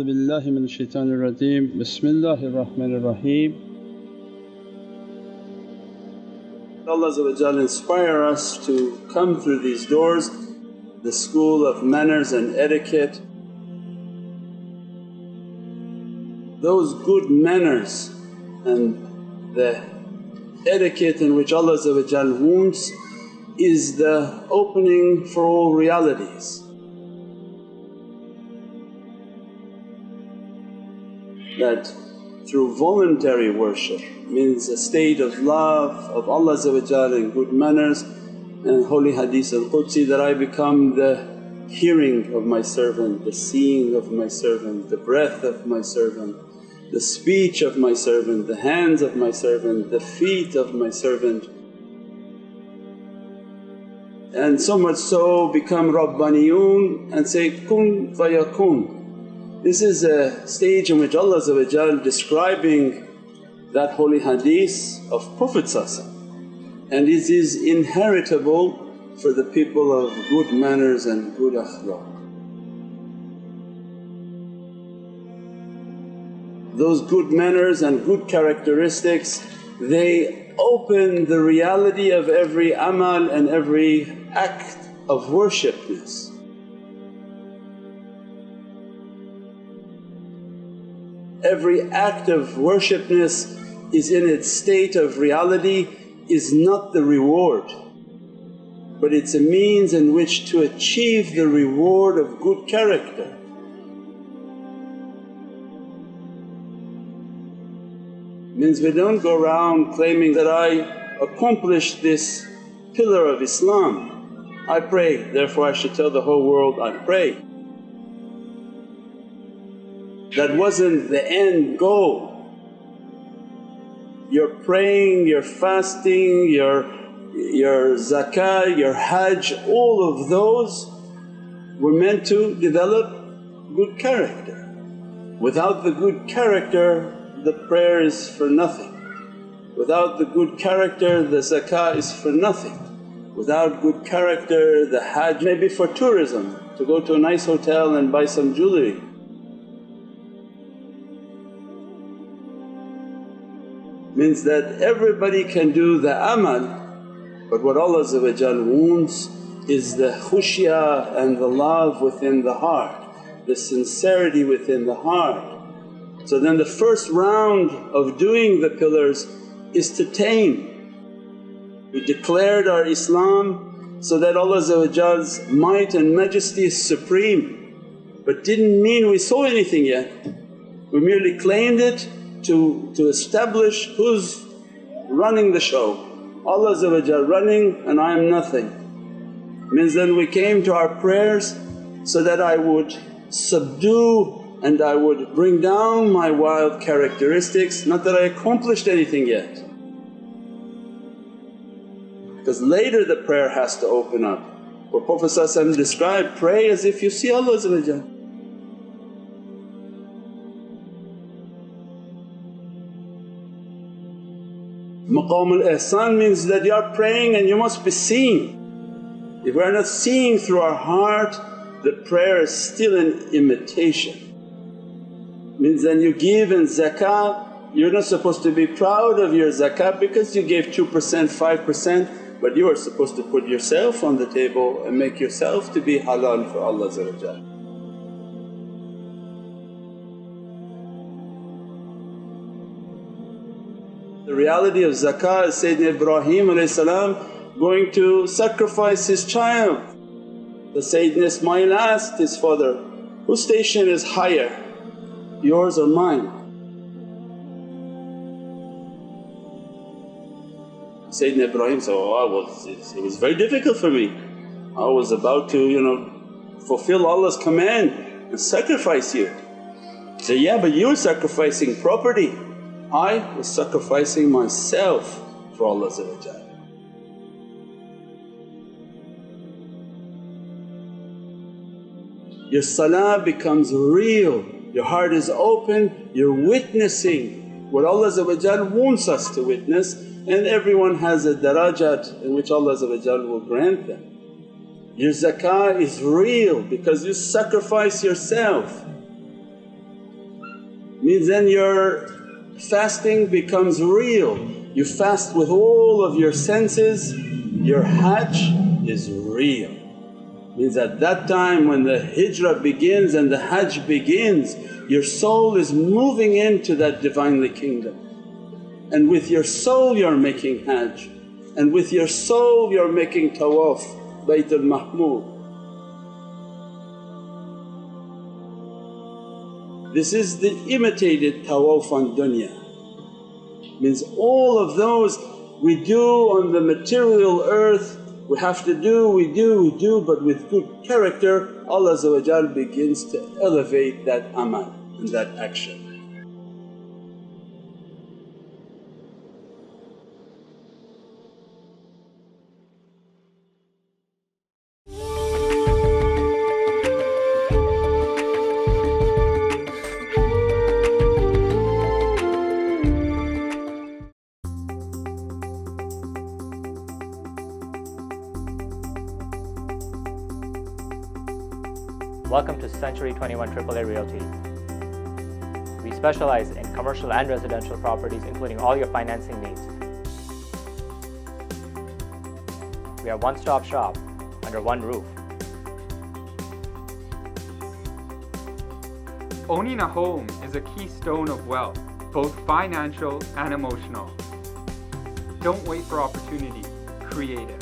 A'udhu billahi minash shaitanir rajeem. Bismillahir Rahmanir Raheem. Allah inspire us to come through these doors, the school of manners and etiquette. Those good manners and the etiquette in which Allah wants is the opening for all realities. That through voluntary worship means a state of love of Allah and good manners, and holy hadith al-Qudsi that I become the hearing of my servant, the seeing of my servant, the breath of my servant, the speech of my servant, the hands of my servant, the feet of my servant. And so much so become Rabbaniyun and say, kun fayakun. This is a stage in which Allah describing that holy hadith of Prophet, and it is inheritable for the people of good manners and good akhlaq. Those good manners and good characteristics, they open the reality of every amal and every act of worshipness. Every act of worshipness is in its state of reality is not the reward, but it's a means in which to achieve the reward of good character. Means we don't go around claiming that I accomplished this pillar of Islam. I pray, therefore I should tell the whole world I pray. That wasn't the end goal. Your praying, your fasting, your zakah, your hajj, all of those were meant to develop good character. Without the good character the prayer is for nothing. Without the good character the zakah is for nothing. Without good character the hajj may be for tourism, to go to a nice hotel and buy some jewellery. Means that everybody can do the amal, but what Allah wants is the khushya and the love within the heart, the sincerity within the heart. So then the first round of doing the pillars is to tame. We declared our Islam so that Allah's might and majesty is supreme, but didn't mean we saw anything yet. We merely claimed it to establish who's running the show. Allah running and I am nothing. Means then we came to our prayers so that I would subdue and I would bring down my wild characteristics, not that I accomplished anything yet. Because later the prayer has to open up. Where Prophet described, pray as if you see Allah. Maqam al-ihsan means that you are praying and you must be seeing. If we are not seeing through our heart, the prayer is still an imitation. Means then you give in zakah, you're not supposed to be proud of your zakah because you gave 2%, 5%, but you are supposed to put yourself on the table and make yourself to be halal for Allah. The reality of zakah is Sayyidina Ibrahim going to sacrifice his child. The Sayyidina Ismail asked his father, whose station is higher, yours or mine? Sayyidina Ibrahim said, it was very difficult for me. I was about to fulfill Allah's command and sacrifice you. He said, yeah, but you were sacrificing property. I was sacrificing myself for Allah. Your salah becomes real, your heart is open, you're witnessing what Allah wants us to witness, and everyone has a darajat in which Allah will grant them. Your zakah is real because you sacrifice yourself. means then your fasting becomes real. You fast with all of your senses, your hajj is real. Means at that time when the hijrah begins and the hajj begins, your soul is moving into that Divinely Kingdom. And with your soul you're making hajj, and with your soul you're making tawaf, Bayt al-Mahmud. This is the imitated tawaf on dunya. Means all of those we do on the material earth, we have to do, we do, but with good character Allah begins to elevate that amal and that action. Welcome to Century 21 AAA Realty. We specialize in commercial and residential properties, including all your financing needs. We are a one-stop shop under one roof. Owning a home is a keystone of wealth, both financial and emotional. Don't wait for opportunity, create it.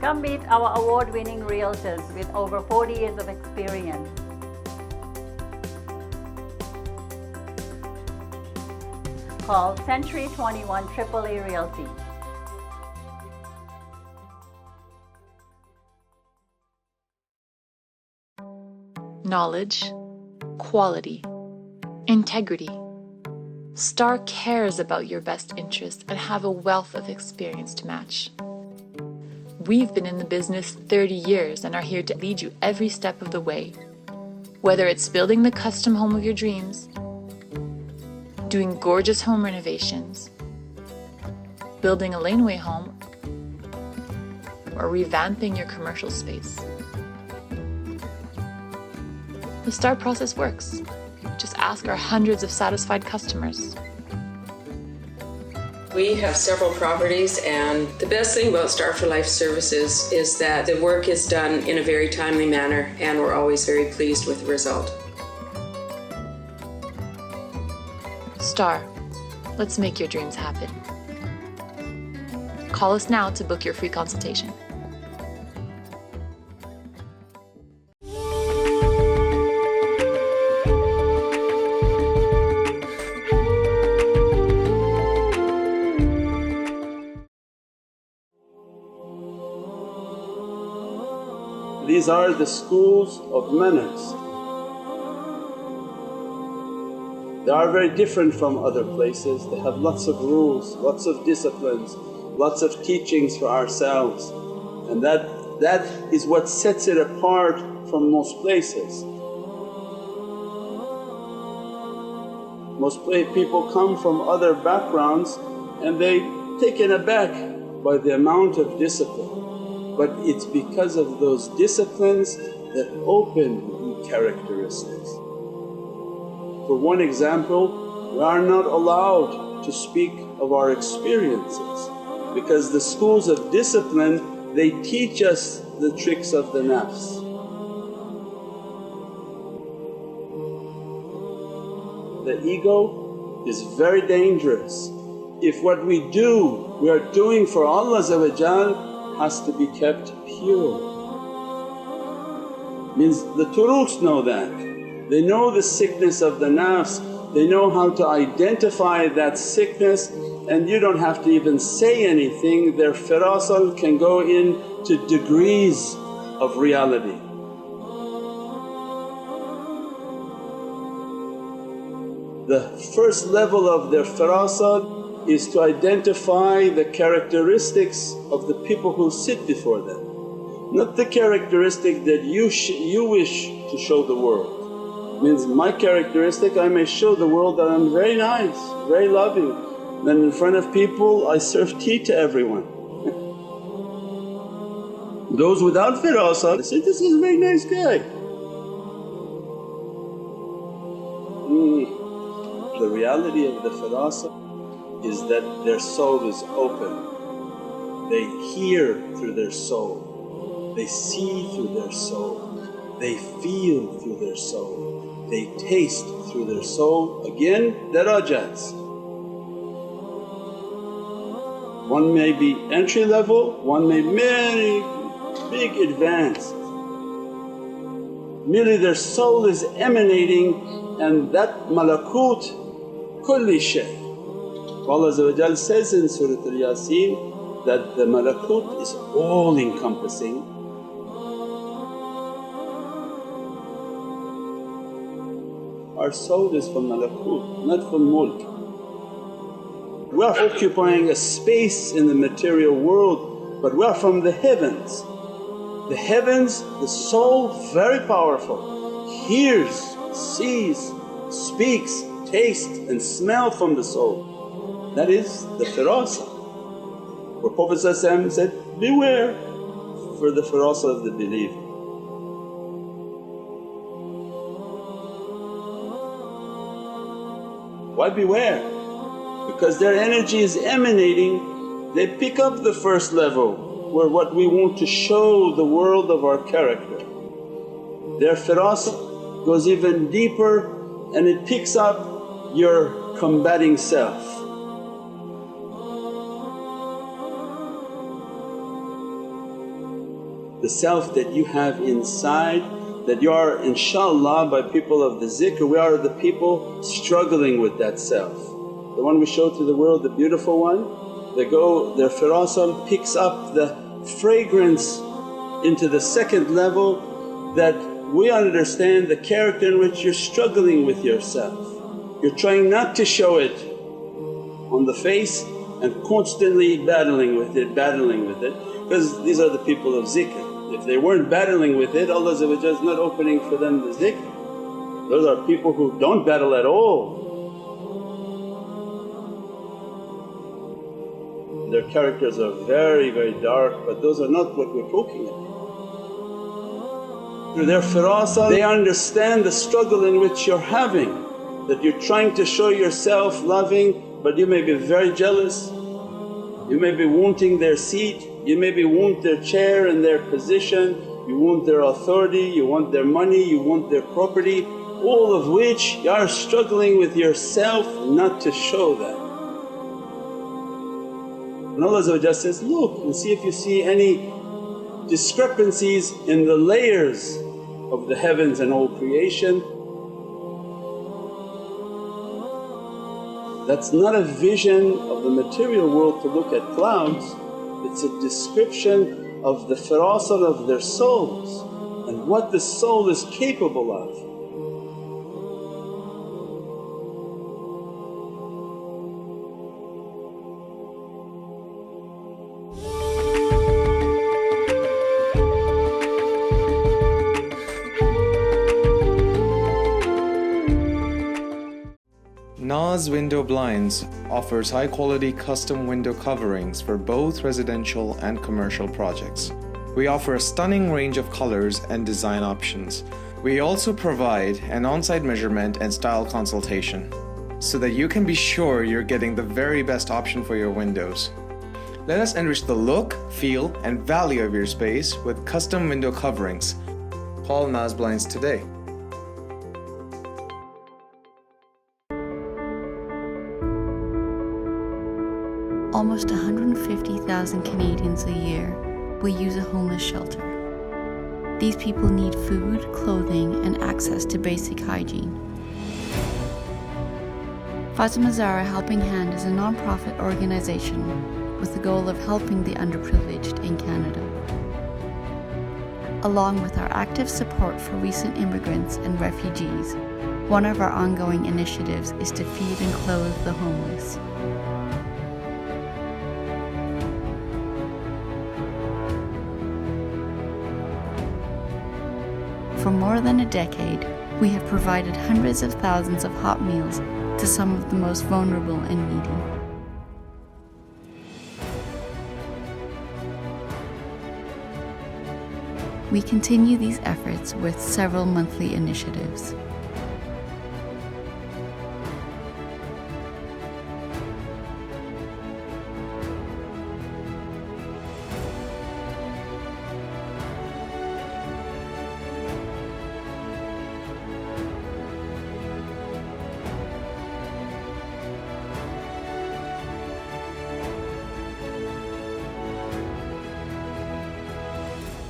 Come meet our award-winning realtors with over 40 years of experience. Call Century 21 AAA Realty. Knowledge, quality, integrity. Star cares about your best interests and have a wealth of experience to match. We've been in the business 30 years and are here to lead you every step of the way. Whether it's building the custom home of your dreams, doing gorgeous home renovations, building a laneway home, or revamping your commercial space. The STAR process works. Just ask our hundreds of satisfied customers. We have several properties, and the best thing about Star for Life Services is that the work is done in a very timely manner, and we're always very pleased with the result. STAR, let's make your dreams happen. Call us now to book your free consultation. These are the schools of manners. They are very different from other places. They have lots of rules, lots of disciplines, lots of teachings for ourselves, and that is what sets it apart from most places. Most people come from other backgrounds and they taken aback by the amount of discipline. But it's because of those disciplines that open new characteristics. For one example, we are not allowed to speak of our experiences because the schools of discipline, they teach us the tricks of the nafs. The ego is very dangerous. If what we do, we are doing for Allah has to be kept pure. Means the turuqs know that. They know the sickness of the nafs, they know how to identify that sickness, and you don't have to even say anything. Their FIRASA can go into degrees of reality. The first level of their FIRASA is to identify the characteristics of the people who sit before them, not the characteristic that you wish to show the world. Means my characteristic, I may show the world that I'm very nice, very loving, then in front of people I serve tea to everyone. Those without firasa, they say, this is a very nice guy. the reality of the firasa is that their soul is open. They hear through their soul, they see through their soul, they feel through their soul, they taste through their soul. Again, darajats. One may be entry level, one may be very big advanced. Merely their soul is emanating, and that malakut kulli shay. Allah says in Surah Al-Yasin that the malakut is all encompassing. Our soul is from malakut, not from mulk. We are occupying a space in the material world, but we are from the heavens. The heavens, the soul very powerful, hears, sees, speaks, tastes and smell from the soul. That is the firasa. Where Prophet said, beware for the firasa of the believer. Why beware? Because their energy is emanating, they pick up the first level where what we want to show the world of our character. Their firasa goes even deeper and it picks up your combating self. The self that you have inside, that you are inshaAllah by people of the zikr, we are the people struggling with that self. The one we show to the world, the beautiful one, they go, their firasa picks up the fragrance into the second level, that we understand the character in which you're struggling with yourself. You're trying not to show it on the face and constantly battling with it, because these are the people of zikr. If they weren't battling with it, Allah is not opening for them the zikr. Those are people who don't battle at all. Their characters are very, very dark, but those are not what we're talking about. Through their firasa they understand the struggle in which you're having, that you're trying to show yourself loving but you may be very jealous, you may be wanting their seat, you may be want their chair and their position, you want their authority, you want their money, you want their property, all of which you are struggling with yourself not to show that. And Allah says, look and see if you see any discrepancies in the layers of the heavens and all creation. That's not a vision of the material world to look at clouds, it's a description of the firasa of their souls and what the soul is capable of. Naz Window Blinds offers high-quality custom window coverings for both residential and commercial projects. We offer a stunning range of colors and design options. We also provide an on-site measurement and style consultation so that you can be sure you're getting the very best option for your windows. Let us enrich the look, feel, and value of your space with custom window coverings. Call Naz Blinds today. Almost 150,000 Canadians a year will use a homeless shelter. These people need food, clothing, and access to basic hygiene. Fatima Zahra Helping Hand is a non-profit organization with the goal of helping the underprivileged in Canada. Along with our active support for recent immigrants and refugees, one of our ongoing initiatives is to feed and clothe the homeless. For more than a decade, we have provided hundreds of thousands of hot meals to some of the most vulnerable and needy. We continue these efforts with several monthly initiatives.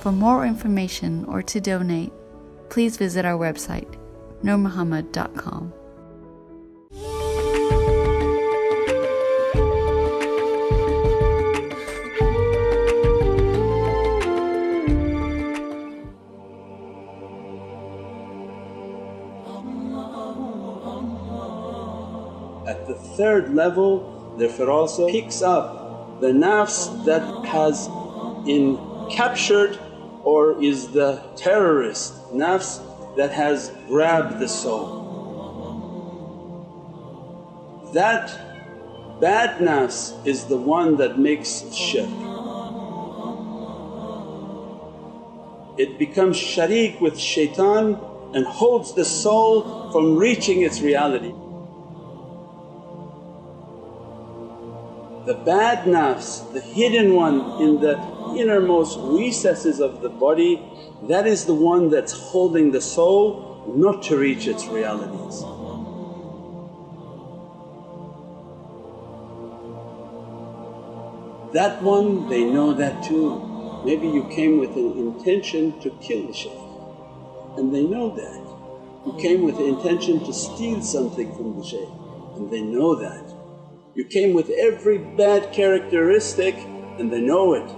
For more information or to donate, please visit our website, nurmuhammad.com. At the third level, the FIRASA picks up the nafs that has captured or is the terrorist nafs that has grabbed the soul. That bad nafs is the one that makes shirk. It becomes sharik with shaitan and holds the soul from reaching its reality. The bad nafs, the hidden one in the innermost recesses of the body, that is the one that's holding the soul not to reach its realities. That one, they know that too. Maybe you came with an intention to kill the shaykh and they know that. You came with the intention to steal something from the shaykh and they know that. You came with every bad characteristic and they know it,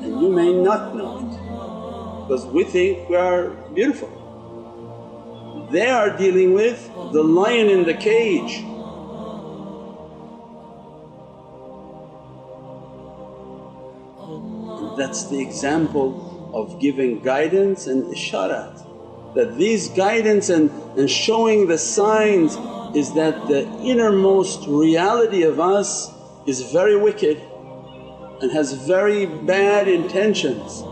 and you may not know it because we think we are beautiful. They are dealing with the lion in the cage. And that's the example of giving guidance and isharat, that these guidance and showing the signs is that the innermost reality of us is very wicked and has very bad intentions.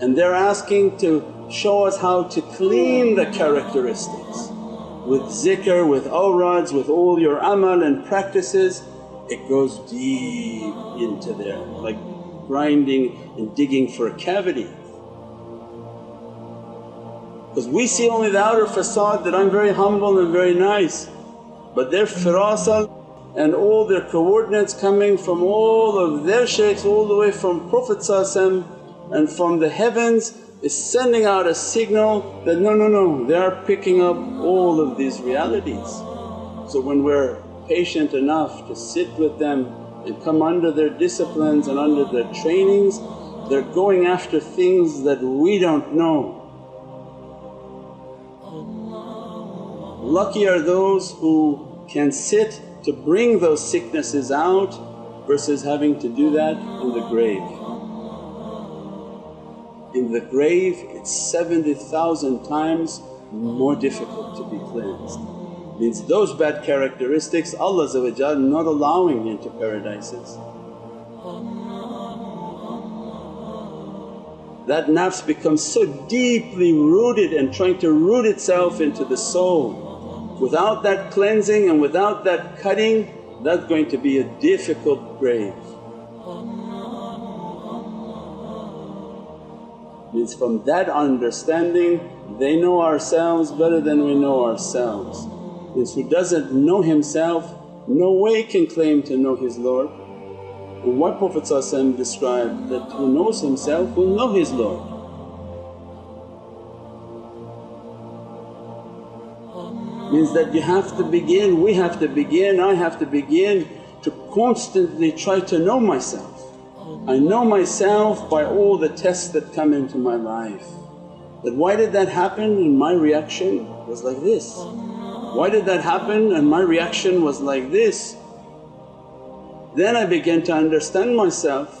And they're asking to show us how to clean the characteristics with zikr, with awrads, with all your amal and practices. It goes deep into there like grinding and digging for a cavity. Because we see only the outer facade that I'm very humble and very nice, but their firasa and all their coordinates coming from all of their shaykhs all the way from Prophet and from the heavens is sending out a signal that no, they are picking up all of these realities. So when we're patient enough to sit with them and come under their disciplines and under their trainings, they're going after things that we don't know. Lucky are those who can sit to bring those sicknesses out versus having to do that in the grave. In the grave it's 70,000 times more difficult to be cleansed. Means those bad characteristics Allah not allowing into paradises. That nafs becomes so deeply rooted and trying to root itself into the soul. Without that cleansing and without that cutting, that's going to be a difficult grave. Means from that understanding they know ourselves better than we know ourselves. Means who doesn't know himself no way can claim to know his Lord. And what Prophet described that who knows himself will know his Lord. Means that you have to begin, we have to begin, I have to begin to constantly try to know myself. I know myself by all the tests that come into my life. That why did that happen and my reaction was like this? Why did that happen and my reaction was like this? Then I began to understand myself.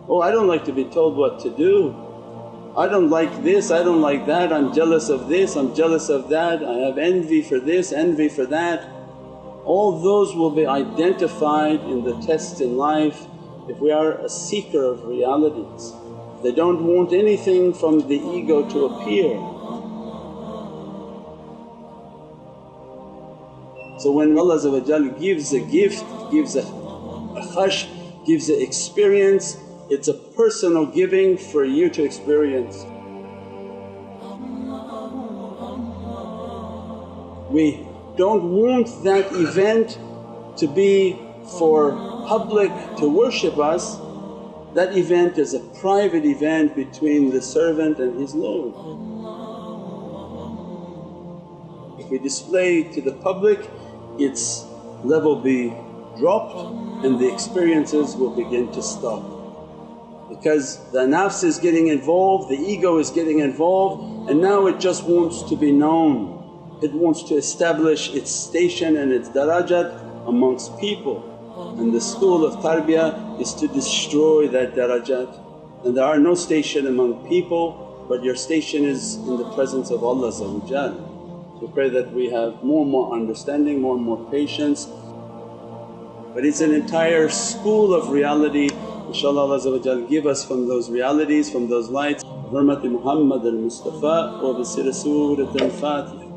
Oh, I don't like to be told what to do. I don't like this, I don't like that, I'm jealous of this, I'm jealous of that, I have envy for this, envy for that. All those will be identified in the tests in life if we are a seeker of realities. They don't want anything from the ego to appear. So when Allah gives a gift, gives a khash, gives an experience, it's a personal giving for you to experience. We don't want that event to be for public to worship us, that event is a private event between the servant and his Lord. If we display to the public, its level be dropped and the experiences will begin to stop. Because the nafs is getting involved, the ego is getting involved, and now it just wants to be known. It wants to establish its station and its darajat amongst people. And the school of tarbiyah is to destroy that darajat. And there are no station among people, but your station is in the presence of Allah. So we pray that we have more and more understanding, more and more patience. But it's an entire school of reality. InshaAllah Allah give us from those realities, from those lights. Hurmati Muhammad al-Mustafa wa bi Surat al-Fatiha.